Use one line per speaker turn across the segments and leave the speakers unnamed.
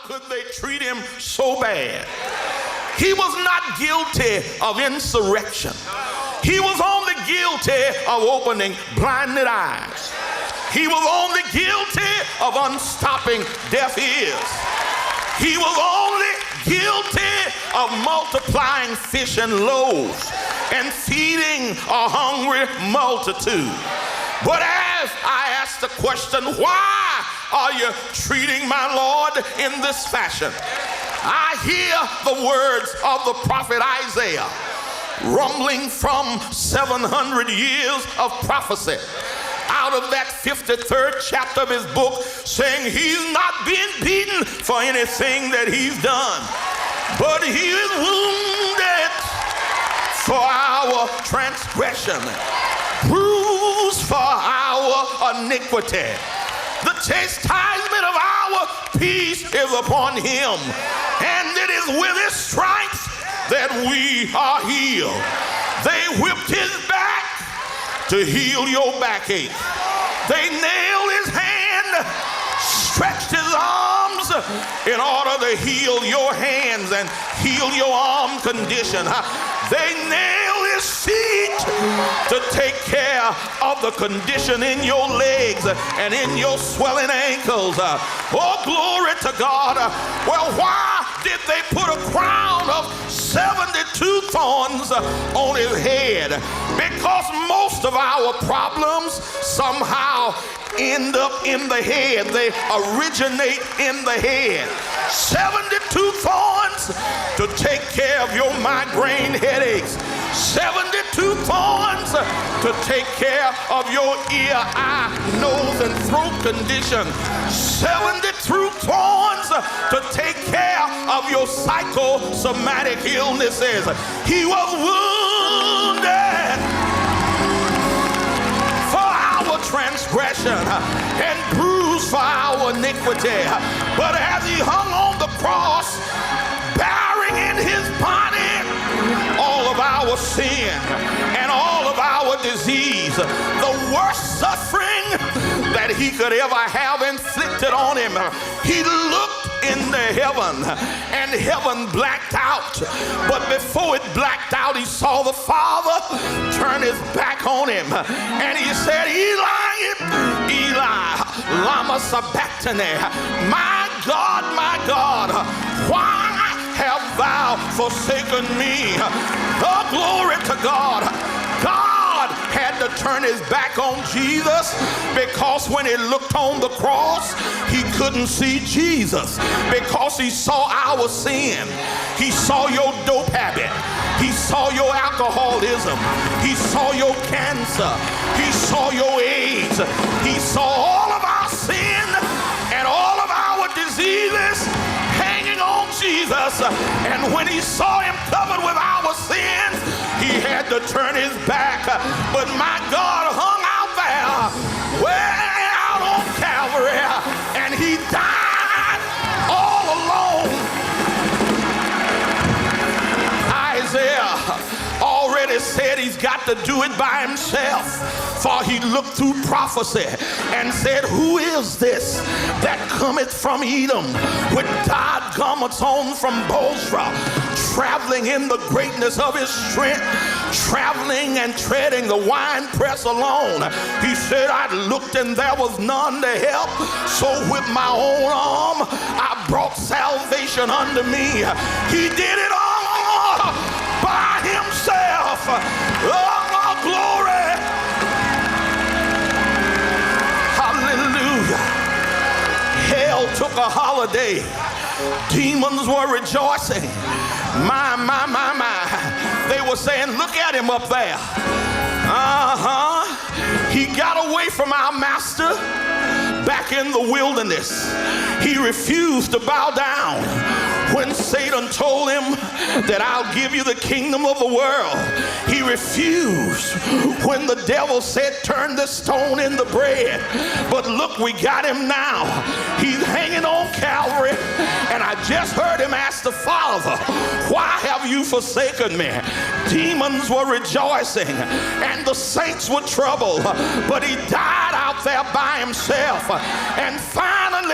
could they treat him so bad? He was not guilty of insurrection. He was only guilty of opening blinded eyes. He was only guilty of unstopping deaf ears. He was only guilty of multiplying fish and loaves and feeding a hungry multitude. But as I ask the question, why are you treating my Lord in this fashion? I hear the words of the prophet Isaiah rumbling from 700 years of prophecy out of that 53rd chapter of his book, saying he's not being beaten for anything that he's done, but he is wounded for our transgression, bruised for our iniquity. The chastisement of our peace is upon him, and it is with his stripes that we are healed. They whipped his back to heal your backache. They nailed his hand, stretched his arms in order to heal your hands and heal your arm condition. They nailed his feet to take care of the condition in your legs and in your swelling ankles. Oh, glory to God. Well, why did they put a crown of 72 thorns on his head? Because most of our problems somehow end up in the head. They originate in the head. 72 thorns to take care of your migraine headaches. 72 thorns to take care of your ear, eye, nose, and throat condition. 72 thorns to take care of your psychosomatic illnesses. He was wounded for our transgression and bruised for our iniquity. But as he hung on the cross, bearing in his body all of our sin and all of our disease, the worst suffering that he could ever have inflicted on him, he looked into heaven and heaven blacked out. But before it blacked out, he saw the Father turn his back on him, and he said, Eli, Eli, lama sabachthani, my God, why have thou forsaken me? Oh, glory to God. God had to turn his back on Jesus because when he looked on the cross, he couldn't see Jesus because he saw our sin. He saw your dope habit. He saw your alcoholism. He saw your cancer. He saw your AIDS. He saw all of our sin and all of our diseases hanging on Jesus. And when he saw him covered with our sins, he had to turn his back. But my God hung out there, way out on Calvary, and he died all alone. Isaiah already said he's got to do it by himself, for he looked through prophecy and said, who is this that cometh from Edom with dyed garments on from Bozrah, traveling in the greatness of his strength, traveling and treading the winepress alone? He said, I looked and there was none to help, so with my own arm I brought salvation unto me. He did it all by himself. Oh, glory. Hallelujah. Hell took a holiday. Demons were rejoicing. My. They were saying, look at him up there. He got away from our master back in the wilderness. He refused to bow down when Satan told him that I'll give you the kingdom of the world. He refused when the devil said turn this stone into bread. But look, we got him now. He's hanging on Calvary, and I just heard him ask the Father, why have you forsaken me? Demons were rejoicing and the saints were troubled, but he died out there by himself. And finally,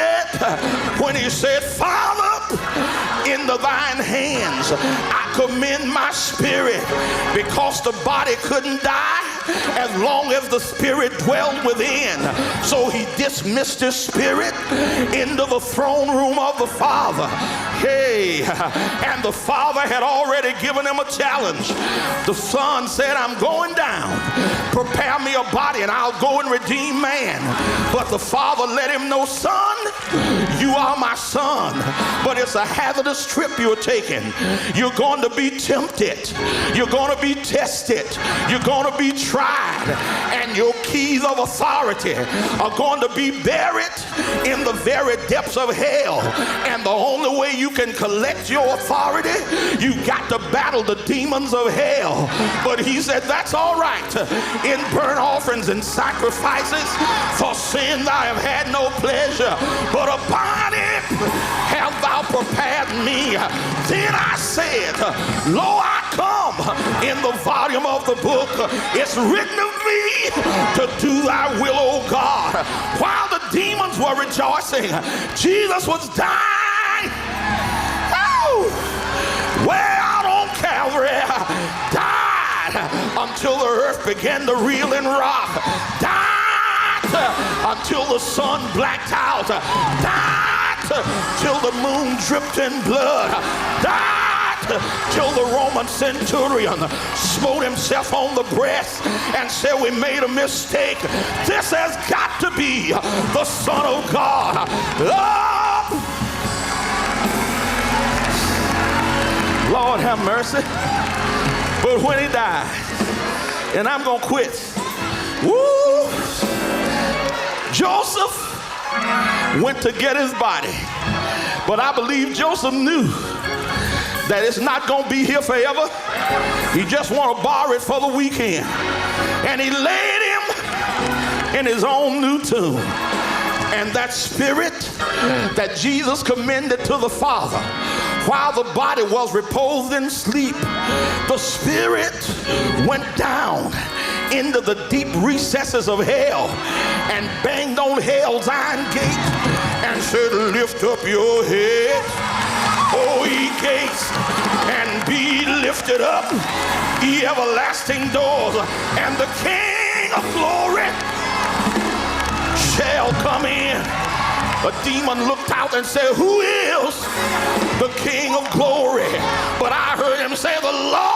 when he said, Father, into thine hands I commend my spirit, because the body couldn't die as long as the spirit dwelled within. So he dismissed his spirit into the throne room of the Father. Hey, and the Father had already given him a challenge. The Son said, I'm going down, prepare me a body and I'll go and redeem man. But the Father let him know, son, you are my son, but it's a hazardous trip you're taking. You're going to be tempted, you're going to be tested, you're going to be tried, and your keys of authority are going to be buried in the very depths of hell. And the only way you can collect your authority, you got to battle the demons of hell. But he said, that's all right. In burnt offerings and sacrifices for sin I have had no pleasure, but a body have thou prepared me. Then I said, lo, I come. In the volume of the book it's written of me to do thy will, O God. While the demons were rejoicing, Jesus was dying. Oh, way out on Calvary, died until the earth began to reel and rock, died until the sun blacked out, died till the moon dripped in blood, died till the Roman centurion smote himself on the breast and said, we made a mistake. This has got to be the Son of God. Oh! Lord have mercy. But when he died, and I'm going to quit. Woo! Joseph went to get his body. But I believe Joseph knew that it's not going to be here forever. He just want to borrow it for the weekend. And he laid him in his own new tomb. And that spirit that Jesus commended to the Father while the body was reposed in sleep, the spirit went down into the deep recesses of hell and banged on hell's iron gate and said, lift up your head, O ye gates, and be lifted up, ye everlasting doors, and the King of glory shall come in. A demon looked out and said, who is the King of glory? But I heard him say, the Lord